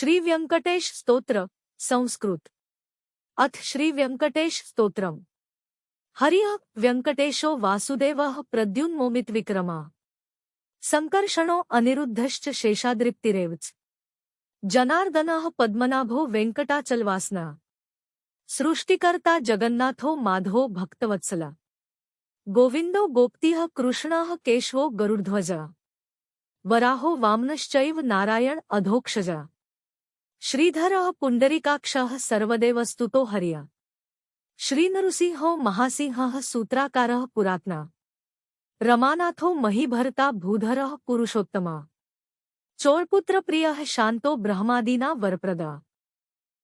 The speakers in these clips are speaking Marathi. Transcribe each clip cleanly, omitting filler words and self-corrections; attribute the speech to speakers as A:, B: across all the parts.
A: श्री व्यंकटेश स्तोत्र संस्कृत। अथ श्री व्यंकटेश स्तोत्रम्। हरिः व्यंकटेशो वासुदेवः प्रद्युन्मोमितविक्रमा संकर्षणो अनिरुद्धश्च शेषाद्रिप्तिरेवच जनार्दनः पद्मनाभो वेंकटाचलवासना सृष्टिकर्ता जगन्नाथो माधवो भक्तवत्सला गोविंदो गोप्तिः कृष्णः केशवो गरुडध्वजा वराहो वामनश्चैव नारायण अधोक्षजा श्रीधरः पुंडरीकाक्षः सर्वदेवस्तुतो हरिया श्रीनृसिंहो महासिंहः सूत्राकारः पुरात्मा रमानाथो महीभर्ता भूधरः पुरुषोत्तमा चोरपुत्रप्रियः शान्तो ब्रह्मादीना वरप्रदा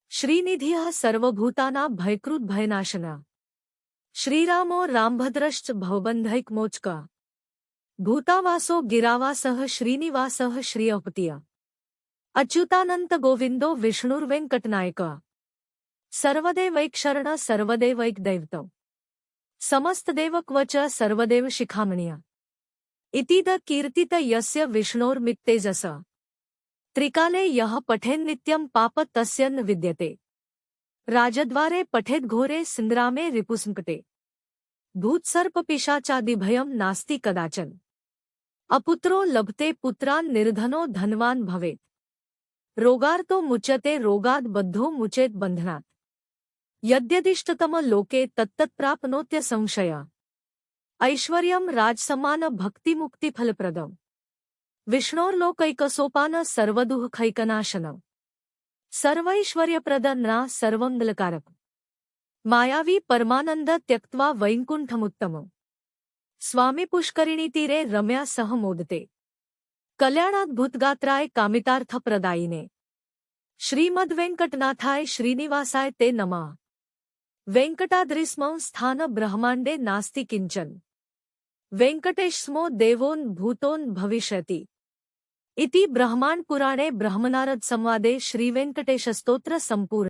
A: श्रीनिधिः सर्वभूताना भयकृद्भयनाशना श्रीरामो रामभद्रश्च भवबन्धैकमोचका भूतावासो गिरावासः श्रीनिवासः श्रियपतिया अच्युतानंत गोविंदो विष्णुर्वेंकटनायक सर्वदेवैकशरण सर्वदेवैकदैवत समस्तदेवक्वच सर्वदेव शिखामणिया इतीद कीर्तित यस्य विष्णोर्मित्तेजस त्रिकाले यः पठेन्नित्यं पाप तस्य न विद्यते राजद्वारे पठेद्घोरे सिंद्रामे रिपुसंकटे भूत्सर्पपिशाचादिभयं नास्ति कदाचन अपुत्रो लभते पुत्रान् निर्धनो धनवान् भवेत् रोगार्तो मुच्यते रोगाद् बद्धो मुचेत बन्धनात् यद्यदिष्टतम लोके तत्तत्प्राप्नोत्य संशया ऐश्वर्यं राजसम्मान भक्तिमुक्तिफलप्रदम् विष्णोर्लोकैकसोपान सर्वदुःखैकनाशनम् सर्वैश्वर्यप्रदन्ना सर्वमङ्गलकारक मायावी परमानंद त्यक्त्वा वैकुण्ठमुत्तमम् स्वामी पुष्करिणीतीरे रम्या सह मोदते कल्याणाद्भुतगात्राय कामितार्थप्रदायिने श्रीमद्वेंकटनाथाय श्रीनिवासाय ते नमः। वेंकटाद्रिस्मं स्थान ब्रह्मांडे नास्ति किंचन वेंकटेशस्मो देवोन् भूतोन् भविष्यति इति ब्रह्माण्ड पुराणे ब्रह्मनारद संवादे श्रीवेंकटेशस्तोत्र संपूर्ण।